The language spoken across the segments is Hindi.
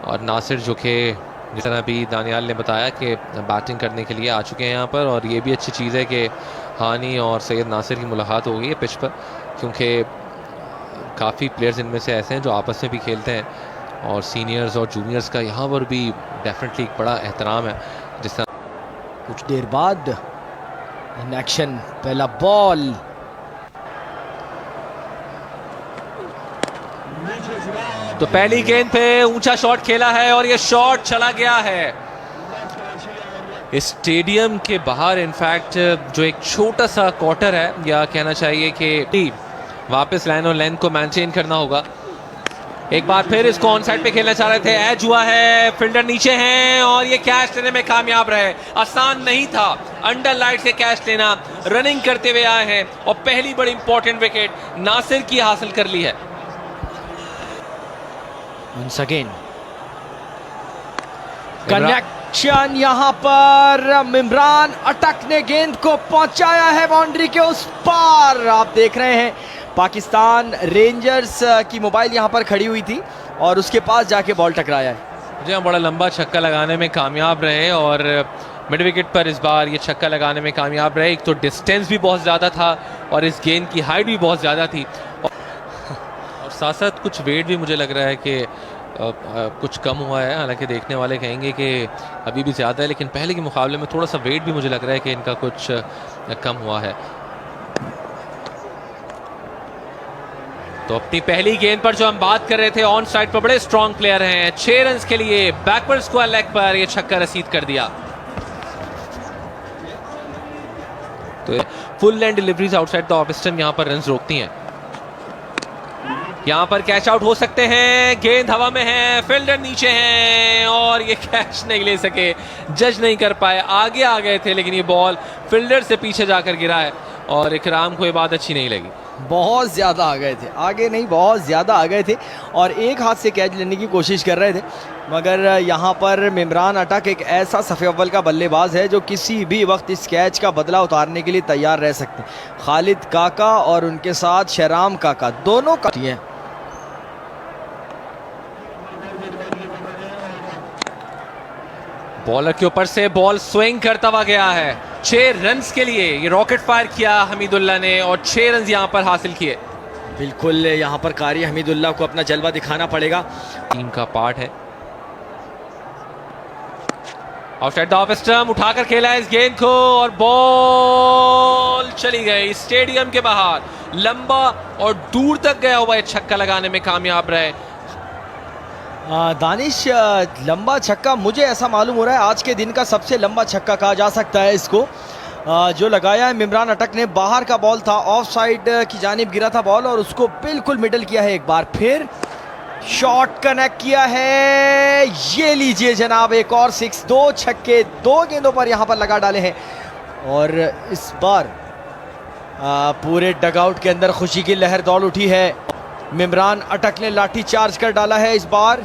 और नासिर जो कि जिस तरह भी दानियाल ने बताया कि बैटिंग करने के लिए आ चुके हैं यहाँ पर। और ये भी अच्छी चीज़ है कि हानी और सैयद नासिर की मुलाकात हो गई है पिच पर, क्योंकि काफ़ी प्लेयर्स इनमें से ऐसे हैं जो आपस में भी खेलते हैं और सीनियर्स और जूनियर्स का यहाँ पर भी डेफिनेटली एक बड़ा एहतराम है। जिस तरह कुछ देर बाद इन एक्शन पहला बॉल, तो पहली गेंद पे ऊंचा शॉट खेला है और ये शॉट चला गया है इस स्टेडियम के बाहर। इनफैक्ट जो एक छोटा सा क्वार्टर है, या कहना चाहिए कि वापस लाइन और लेंथ को मेंटेन करना होगा। एक बार फिर इसको ऑन साइड पे खेलना चाह रहे थे, एज हुआ है, फील्डर नीचे हैं और ये कैच लेने में कामयाब रहे। आसान नहीं था अंडर लाइट से कैच लेना, रनिंग करते हुए आए हैं और पहली बड़ी इंपॉर्टेंट विकेट नासिर की हासिल कर ली है। Once again कनेक्शन यहां पर इमरान अटक ने गेंद को पहुंचाया है बाउंड्री के उस पार। आप देख रहे हैं पाकिस्तान रेंजर्स की मोबाइल यहां पर खड़ी हुई थी और उसके पास जाके बॉल टकराया है। जी हाँ, बड़ा लंबा छक्का लगाने में कामयाब रहे और मिड विकेट पर इस बार ये छक्का लगाने में कामयाब रहे। एक तो डिस्टेंस भी बहुत ज़्यादा था और इस गेंद की हाइट भी बहुत ज़्यादा थी और साथ साथ कुछ वेट भी मुझे लग रहा है कि कुछ कम हुआ है। हालांकि देखने वाले कहेंगे कि अभी भी ज़्यादा है, लेकिन पहले के मुकाबले में थोड़ा सा वेट भी मुझे लग रहा है कि इनका कुछ कम हुआ है। तो अपनी पहली गेंद पर जो हम बात कर रहे थे, ऑन साइड पर बड़े स्ट्रॉन्ग प्लेयर हैं, 6 रन के लिए बैकवर्ड स्क्वायर लेग पर ये छक्का रसीद कर दिया। तो full length deliveries outside the off stump यहां पर रन रोकती हैं। यहां पर कैच आउट हो सकते हैं, गेंद हवा में है, फील्डर नीचे हैं और ये कैच नहीं ले सके, जज नहीं कर पाए। आगे आ गए थे लेकिन ये बॉल फील्डर से पीछे जाकर गिरा है और इकराम को ये बात अच्छी नहीं लगी। बहुत ज़्यादा आ गए थे, आगे नहीं बहुत ज़्यादा आ गए थे और एक हाथ से कैच लेने की कोशिश कर रहे थे, मगर यहाँ पर इमरान अटक एक ऐसा सफ़े अव्वल का बल्लेबाज है जो किसी भी वक्त इस कैच का बदला उतारने के लिए तैयार रह सकते हैं। खालिद काका और उनके साथ शहराम काका दोनों का हैं। बॉलर के ऊपर से बॉल स्विंग करता हुआ गया है। 6 रन्स के लिए ये रॉकेट फायर किया हमीदुल्लाह ने और 6 रन यहां पर हासिल किए। बिल्कुल यहां पर कारी हमीदुल्लाह को अपना जलवा दिखाना पड़ेगा, टीम का पार्ट है। आउटसाइड द ऑफ स्टंप उठाकर खेला है इस गेंद को और बॉल चली गई स्टेडियम के बाहर। लंबा और दूर तक गया हुआ छक्का लगाने में कामयाब रहे दानिश। लंबा छक्का मुझे ऐसा मालूम हो रहा है आज के दिन का सबसे लंबा छक्का कहा जा सकता है इसको, जो लगाया है इमरान अटक ने। बाहर का बॉल था, ऑफ साइड की जानिब गिरा था बॉल और उसको बिल्कुल मिडल किया है। एक बार फिर शॉट कनेक्ट किया है, ये लीजिए जनाब एक और 6। 2 छक्के 2 गेंदों पर यहां पर लगा डाले हैं और इस बार पूरे डगआउट के अंदर खुशी की लहर दौड़ उठी है। इमरान अटक ने लाठी चार्ज कर डाला है इस बार,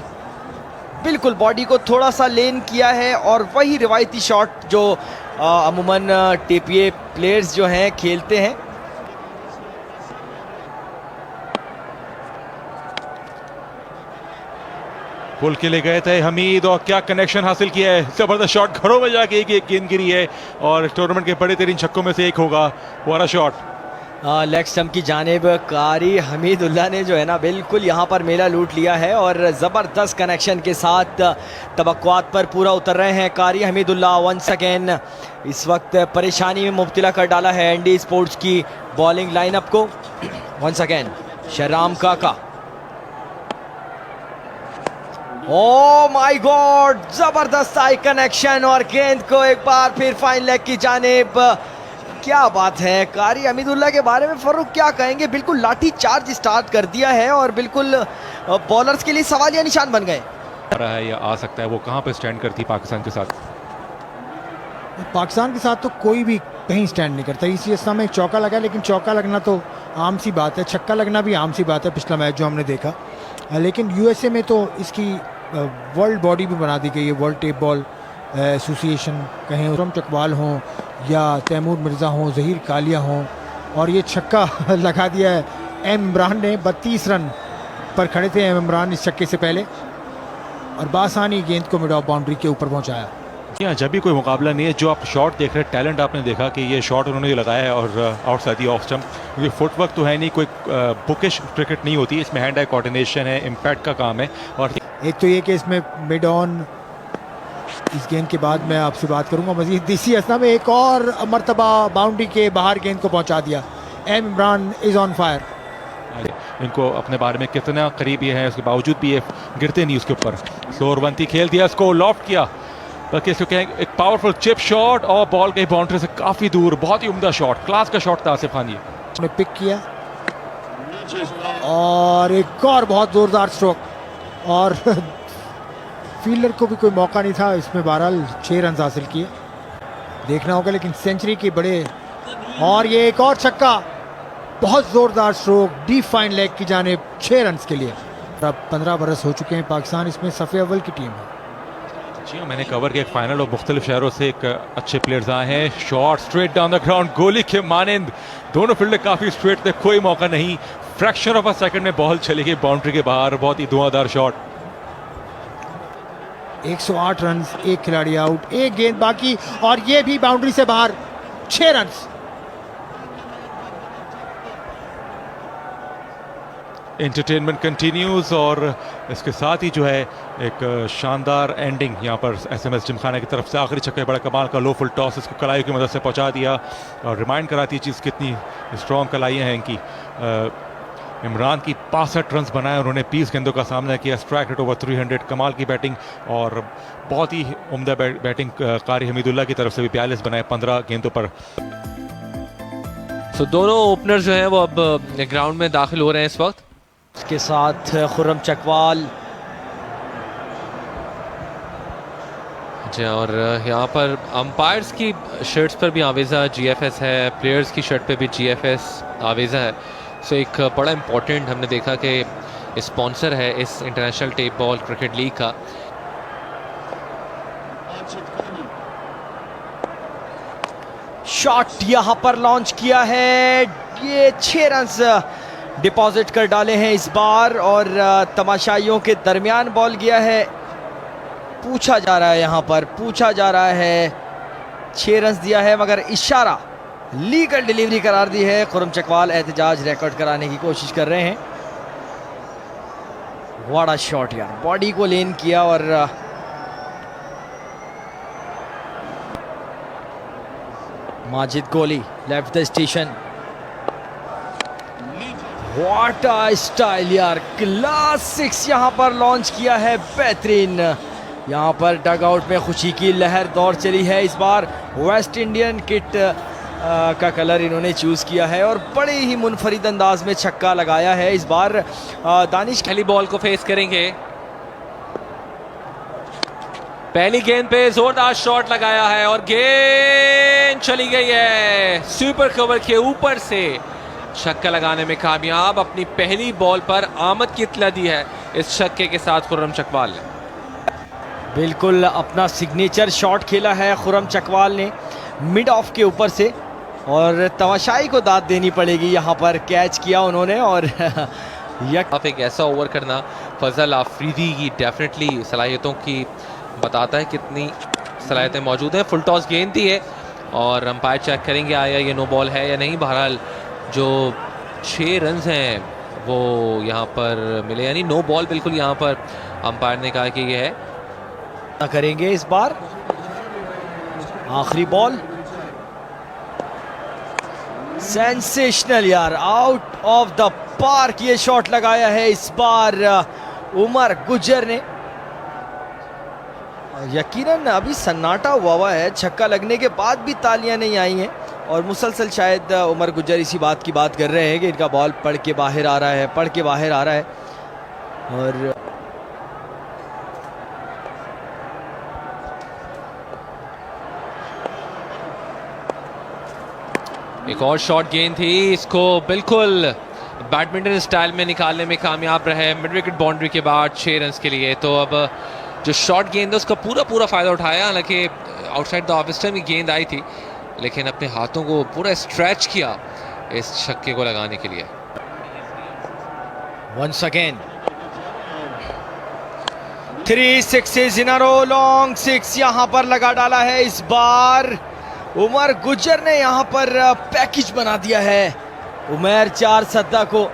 बिल्कुल बॉडी को थोड़ा सा लेन किया है और वही रिवायती शॉट जो अमूमन टीपीए प्लेयर्स जो हैं खेलते हैं। पुल के लिए गए थे हमीद और क्या कनेक्शन हासिल किया है, जबरदस्त शॉट। घरों में जाके एक गेंद गिरी है और टूर्नामेंट के बड़े 3 छक्कों में से एक होगा। वाला शॉट लेग स्टंप की जानिब कारी हमीदुल्लाह ने जो है ना बिल्कुल यहाँ पर मेला लूट लिया है और ज़बरदस्त कनेक्शन के साथ तवक्कुआत पर पूरा उतर रहे हैं कारी हमीदुल्लाह। वंस अगेन इस वक्त परेशानी में मुब्तला कर डाला है एनडी स्पोर्ट्स की बॉलिंग लाइनअप को। वंस अगेन शहराम काका, ओ माय गॉड, जबरदस्त आई कनेक्शन और गेंद को एक बार फिर फाइन लेग की जानिब। क्या बात है, कारी हमीदुल्लाह के बारे में फरूक क्या कहेंगे, बिल्कुल लाठी चार्ज स्टार्ट कर दिया है और बिल्कुल बॉलर्स के लिए सवालिया निशान बन गए। या आ सकता है वो कहां पे स्टैंड करती पाकिस्तान के साथ? पाकिस्तान के साथ तो कोई भी कहीं स्टैंड नहीं करता। इसी अवस्था में एक चौका लगा, लेकिन चौका लगना तो आम सी बात है, छक्का लगना भी आम सी बात है पिछला मैच जो हमने देखा। लेकिन यूएसए में तो इसकी वर्ल्ड बॉडी भी बना दी गई है, वर्ल्ड टेप बॉल एसोसिएशन, कहें उरम चकवाल हों या तैमूर मिर्ज़ा हों, ज़हीर कालिया हों, और ये छक्का लगा दिया है एम इमरान ने। 32 रन पर खड़े थे एम इमरान इस छक्के से पहले। और बासानी गेंद को मिड ऑफ बाउंड्री के ऊपर पहुंचाया। यहाँ जब भी कोई मुकाबला नहीं है, जो आप शॉट देख रहे हैं, टैलेंट आपने देखा कि ये शॉट उन्होंने लगाया है और आउटसाइड दी ऑफ स्टंप, क्योंकि फुटवर्क तो है नहीं, कोई बुकिश क्रिकेट नहीं होती, इसमें हैंड आई कोऑर्डिनेशन है, इम्पैक्ट का काम है। और एक तो ये कि इसमें मिड ऑन, इस गेंद के बाद मैं आपसे बात करूंगा मजीद। इसी असना में एक और मर्तबा बाउंड्री के बाहर गेंद को पहुंचा दिया। एम इमरान इज ऑन फायर। इनको अपने बारे में कितना करीब ये है, उसके बावजूद भी ये गिरते नहीं उसके ऊपर। स्लोरवंती खेल दिया, इसको लॉफ्ट किया, बल्कि इसको कहें एक पावरफुल चिप शॉट और बॉल गई बाउंड्री से काफी दूर। बहुत ही उम्दा शॉट, क्लास का शॉट था आसिफ खान ये। उसने पिक किया और एक और बहुत जोरदार स्ट्रोक, और फील्डर को भी कोई मौका नहीं था इसमें। बहरहाल 6 रन हासिल किए, देखना होगा लेकिन सेंचुरी के बड़े। और ये एक और छक्का, बहुत जोरदार स्ट्रोक, डीप फाइन लेग की जानिब 6 रन के लिए। अब 15 बरस हो चुके हैं, पाकिस्तान इसमें सफ़े अव्वल की टीम है। जी हाँ, मैंने कवर किया एक फाइनल और मुख्तलिफ शहरों से एक अच्छे प्लेयर्स आए हैं। Shot straight down the ground, गोली के मानिंद, दोनों फील्डर काफी स्ट्रेट थे, कोई मौका नहीं। फ्रैक्शन ऑफ अ सेकंड में बॉल चली गई बाउंड्री के बाहर, बहुत ही धुआंधार शॉट। 108 रन, एक खिलाड़ी आउट, एक गेंद बाकी, और ये भी बाउंड्री से बाहर, 6 रन। एंटरटेनमेंट कंटिन्यूज, और इसके साथ ही जो है एक शानदार एंडिंग यहाँ पर SMS जिमखाना की तरफ से। आखिरी छक्का बड़ा कमाल का लो फुल टॉस, इसको कलाई की मदद से पहुँचा दिया, और रिमाइंड कराती है चीज़ कितनी स्ट्रॉन्ग कलाइयाँ हैं इनकी। इमरान की 65 रन बनाए, उन्होंने 20 गेंदों का सामना किया, स्ट्राइक रेट ओवर 300, कमाल की बैटिंग, और बहुत ही उम्दा बैटिंग कारी हमीदुल्लाह की तरफ से भी 42 बनाए 15 गेंदों पर। सो दोनों ओपनर जो हैं वो अब ग्राउंड में दाखिल हो रहे हैं इस वक्त। उसके साथ खुर्रम चकवाल। जी, और यहाँ पर अंपायर्स की शर्ट्स पर भी आवेज़ा GFS है, प्लेयर्स की शर्ट पे भी GFS आवेज़ा है। सो एक बड़ा इम्पोर्टेंट हमने देखा कि स्पॉन्सर है इस international tape ball cricket league का। शॉट यहां पर लॉन्च किया है, ये 6 रन डिपॉजिट कर डाले हैं इस बार, और तमाशाइयों के दरमियान बॉल गया है। पूछा जा रहा है, यहां पर पूछा जा रहा है, 6 रन दिया है मगर इशारा, लीगल डिलीवरी करार दी है। खुर्रम चकवाल एहतजाज रिकॉर्ड कराने की कोशिश कर रहे हैं। बड़ा शॉट यार, बॉडी को लेन किया, और माजिद गोली left the station. What a style यार, क्लास 6 यहां पर लॉन्च किया है, बेहतरीन। यहां पर डग आउट में खुशी की लहर दौड़ चली है। इस बार वेस्ट इंडियन किट का कलर इन्होंने चूज किया है, और बड़े ही मुनफरिद अंदाज में छक्का लगाया है इस बार। दानिश पहली बॉल को फेस करेंगे, पहली गेंद पे जोरदार शॉट लगाया है और गेंद चली गई है सुपर कवर के ऊपर से। छक्का लगाने में कामयाब, अपनी पहली बॉल पर आमद की इत्तला दी है इस छक्के के साथ खुर्रम चकवाल ने। बिल्कुल अपना सिग्नेचर शॉट खेला है खुर्रम चकवाल ने मिड ऑफ के ऊपर से, और तमाशाई को दाद देनी पड़ेगी, यहाँ पर कैच किया उन्होंने। और आप एक ऐसा ओवर करना फजल आफरीदी की डेफिनेटली सलाहियतों की बताता है, कितनी सलाहियतें मौजूद हैं। फुल टॉस गेंद थी है, और अंपायर चेक करेंगे आया ये नो बॉल है या नहीं। बहरहाल जो 6 रन हैं वो यहाँ पर मिले, यानी नो बॉल बिल्कुल यहाँ पर अंपायर ने कहा कि ये है। करेंगे इस बार आखिरी बॉल, सेंसेशनल यार, आउट ऑफ द पार्क ये शॉट लगाया है इस बार उमर गुज्जर ने। यकीनन अभी सन्नाटा हुआ है, छक्का लगने के बाद भी तालियां नहीं आई हैं, और मुसलसल शायद उमर गुज्जर इसी बात की बात कर रहे हैं कि इनका बॉल पड़ के बाहर आ रहा है, पड़ के बाहर आ रहा है। और एक और शॉट गेंद थी, इसको बिल्कुल बैडमिंटन स्टाइल में निकालने में कामयाब रहे मिड विकेट बाउंड्री के बाद 6 रन के लिए। तो अब जो शॉट गेंद है उसका पूरा फ़ायदा उठाया, हालांकि आउटसाइड द ऑफ स्टंप में गेंद आई थी, लेकिन अपने हाथों को पूरा स्ट्रेच किया इस छक्के को लगाने के लिए। वंस अगेन 3 6 इन अ रो, लॉन्ग 6 यहां पर लगा डाला है इस बार। उमर गुज्जर ने यहां पर पैकेज बना दिया है उमर 4 सद्दा को,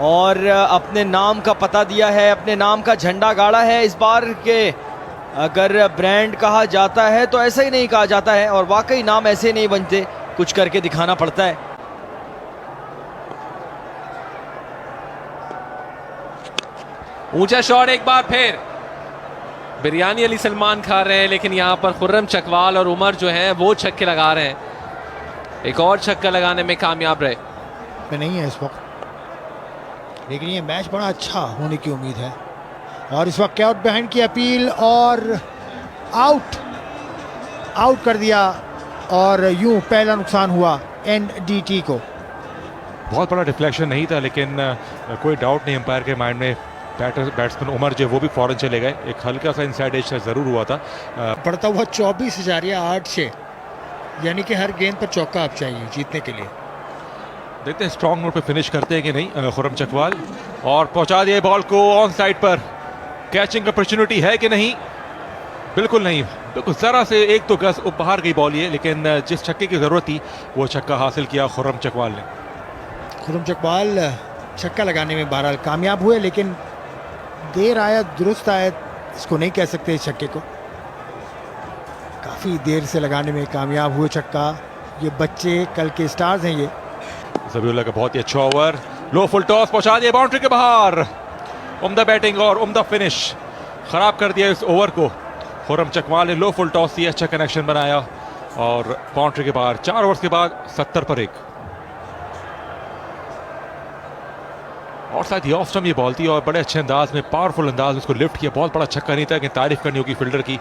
और अपने नाम का पता दिया है, अपने नाम का झंडा गाड़ा है इस बार के। अगर ब्रांड कहा जाता है तो ऐसा ही नहीं कहा जाता है, और वाकई नाम ऐसे नहीं बनते, कुछ करके दिखाना पड़ता है। ऊंचा शॉट एक बार फिर, बिरयानी अली सलमान खा रहे हैं, लेकिन यहां पर खुर्रम चकवाल और उमर जो हैं वो छक्के लगा रहे हैं। एक और छक्का लगाने में कामयाब रहे। नहीं है इस वक्त, लेकिन ये मैच बड़ा अच्छा होने की उम्मीद है। और इस वक्त आउट बिहाइंड की अपील, और आउट कर दिया, और यूं पहला नुकसान हुआ एनडीटी को। बहुत बड़ा डिफ्लेक्शन नहीं था, लेकिन कोई डाउट नहीं अंपायर के माइंड में। बैट्समैन उमर जो वो भी फौरन चले गए। एक हल्का सा इनसाइड एज ज़रूर हुआ था। पड़ता हुआ 24,806, यानी कि हर गेंद पर चौका आप चाहिए जीतने के लिए। देखते हैं स्ट्रॉन्ग नोट पे फिनिश करते हैं कि नहीं खुर्रम चकवाल। और पहुंचा दिया बॉल को ऑन साइड पर। कैचिंग अपॉर्चुनिटी है कि नहीं? बिल्कुल नहीं, बिल्कुल ज़रा से एक तो गज बाहर गई बॉल ये, लेकिन जिस छक्के की ज़रूरत थी वो छक्का हासिल किया खुर्रम चकवाल ने। खुर्रम चकवाल छक्का लगाने में बहरहाल कामयाब हुए, लेकिन देर आया दुरुस्त आया, इसको नहीं कह सकते इस छक्के को। काफ़ी देर से लगाने में कामयाब हुए छक्का। ये बच्चे कल के स्टार्स हैं ये। ज़बीउल्लाह का बहुत ही अच्छा ओवर, लो फुल टॉस पहुंचा दिया बाउंड्री के बाहर। उम्दा बैटिंग और उम्दा फिनिश, खराब कर दिया इस ओवर को। खुर्रम चकवाल ने लो फुल टॉस दिया, अच्छा कनेक्शन बनाया और बाउंड्री के बाहर। 4 ओवर्स के बाद 70 पर 1। और शायद ये ऑफ स्टंप ये बॉल थी, और बड़े अच्छे अंदाज में, पावरफुल अंदाज में उसको लिफ्ट किया। बहुत बड़ा छक्का नहीं था, कि तारीफ करनी होगी फील्डर की।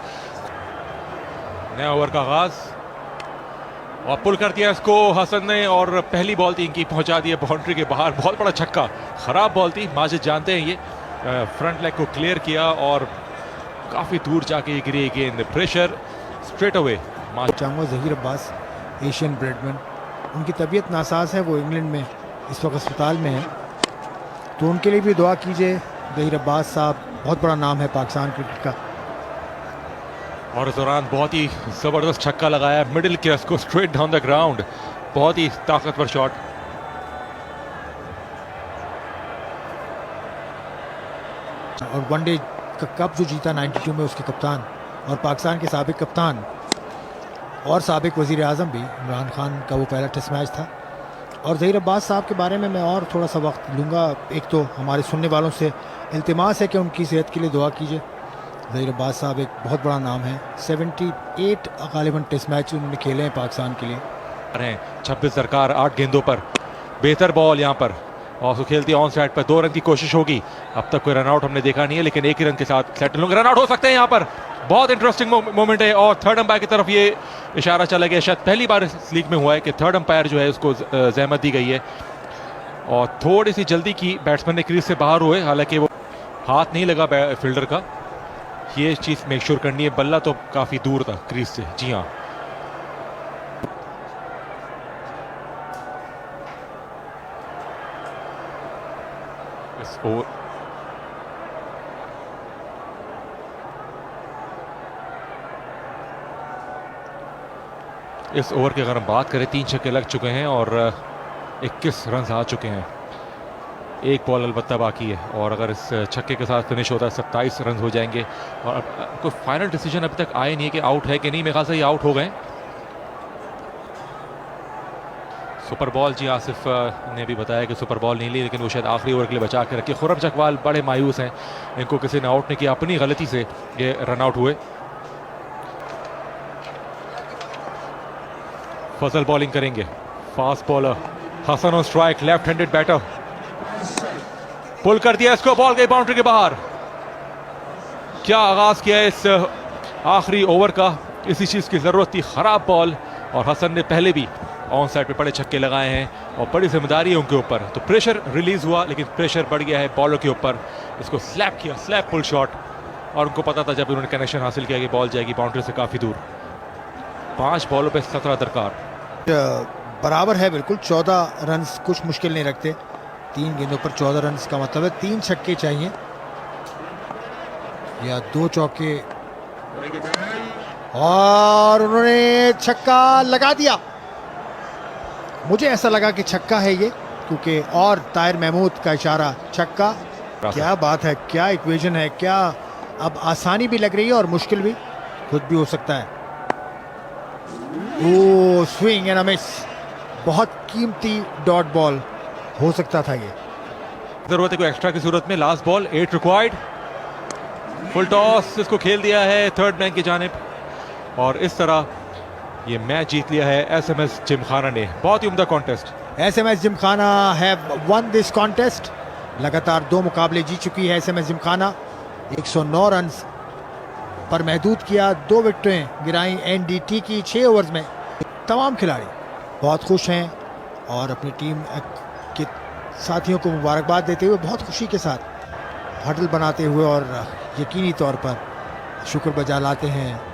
नया ओवर का आगाज, और पुल कर दिया इसको हसन ने, और पहली बॉल थी इनकी, पहुंचा दिया बाउंड्री के बाहर। बहुत बड़ा छक्का, खराब बॉल थी, माजिद जानते हैं ये। फ्रंट लेग को क्लियर किया और काफ़ी दूर जाके ये गिरी गेंद। Pressure straight away. चाहूँगा ज़हीर अब्बास, एशियन ब्रेडमैन, उनकी तबीयत नासाज है, वो इंग्लैंड में इस वक्त अस्पताल में है, तो उनके लिए भी दुआ कीजिए। ज़हीर अब्बास साहब बहुत बड़ा नाम है पाकिस्तान क्रिकेट का। और इस दौरान बहुत ही ज़बरदस्त छक्का लगाया, मिडिल किया इसको स्ट्रेट डाउन द ग्राउंड। बहुत ही ताकतवर शॉट। और वनडे का कप जो जीता 92 में, उसके कप्तान और पाकिस्तान के साबिक कप्तान और साबिक वज़ीर आज़म भी, इमरान खान का वो पहला टेस्ट मैच था। और ज़हीर अब्बास साहब के बारे में मैं और थोड़ा सा वक्त लूँगा। एक तो हमारे सुनने वालों से इल्तिमास है कि उनकी सेहत के लिए दुआ कीजिए। ज़हीर अब्बास साहब एक बहुत बड़ा नाम है, 78 गालिबन टेस्ट मैच उन्होंने खेले हैं पाकिस्तान के लिए। 26 दरकार 8 गेंदों पर। बेहतर बॉल यहाँ पर, और उसको खेलती ऑन साइड पर। 2 रन की कोशिश होगी। अब तक कोई रनआउट हमने देखा नहीं है, लेकिन एक ही रन के साथ सेटल होंगे। रनआउट हो सकते हैं यहाँ पर। बहुत इंटरेस्टिंग मोमेंट है, और थर्ड अंपायर की तरफ ये इशारा चला गया। शायद पहली बार इस लीग में हुआ है कि थर्ड अंपायर जो है उसको जहमत दी गई है, और थोड़ी सी जल्दी की बैट्समैन ने क्रीज से बाहर हुए, हालांकि वो हाथ नहीं लगा फील्डर का। ये चीज़ मेक श्योर करनी है। बल्ला तो काफ़ी दूर था क्रीज से। जी हाँ, इस ओवर की अगर हम बात करें, 3 छक्के लग चुके हैं और 21 रन आ चुके हैं। एक बॉल अलबत्ता बाकी है, और अगर इस छक्के के साथ फिनिश होता है 27 रन हो जाएंगे। और अब कोई फाइनल डिसीजन अभी तक आया नहीं है कि आउट है कि नहीं। मेरे ख्याल से ये आउट हो गए। सुपर बॉल, जी आसिफ ने भी बताया कि सुपर बॉल नहीं ली, लेकिन वो शायद आखिरी ओवर के लिए बचा के रखी। खुर्रम चकवाल बड़े मायूस हैं, इनको किसी ने आउट नहीं किया, अपनी गलती से ये रन आउट हुए। फजल बॉलिंग करेंगे, fast bowler Hasan on strike, left handed batter. Pull कर दिया इसको, बॉल गई बाउंड्री के बाहर। क्या आगाज किया इस आखिरी ओवर का, इसी चीज की जरूरत थी। खराब बॉल, और हसन ने पहले भी ऑन साइड पे बड़े छक्के लगाए हैं, और बड़ी जिम्मेदारी है उनके ऊपर। तो प्रेशर रिलीज हुआ, लेकिन प्रेशर बढ़ गया है बॉलर के ऊपर। इसको स्लैप किया, स्लैप पुल शॉट, और उनको पता था जब उन्होंने कनेक्शन हासिल किया कि बॉल जाएगी बाउंड्री से काफी दूर। 5 बॉलों पे 17 दरकार। बराबर है बिल्कुल। 14 रन कुछ मुश्किल नहीं रखते। 3 गेंदों पर 14 रन का मतलब है 3 छक्के चाहिए। या 2 चौके और उन्होंने छक्का लगा दिया। मुझे ऐसा लगा कि छक्का है ये, क्योंकि और ताहिर महमूद का इशारा छक्का। क्या बात है, क्या इक्वेशन है, क्या अब आसानी भी लग रही है और मुश्किल भी, खुद भी हो सकता है। ओ स्विंग एंड अ मिस, बहुत कीमती डॉट बॉल हो सकता था ये। जरूरत है कोई एक्स्ट्रा की सूरत में। Last ball 8 required, full toss इसको खेल दिया है थर्ड मैन की जानिब और इस तरह ये मैच जीत लिया है एसएमएस जिमखाना ने। बहुत ही उम्दा contest. SMS Gymkhana have one this contest. लगातार 2 मुकाबले जीत चुकी है एसएमएस जिमखाना। 109 रन पर महदूद किया, 2 विकेटें गिराई एनडीटी की 6 ओवर्स में। तमाम खिलाड़ी बहुत खुश हैं और अपनी टीम के साथियों को मुबारकबाद देते हुए बहुत खुशी के साथ हडल बनाते हुए और यकीनी तौर पर शुक्र बजा लाते हैं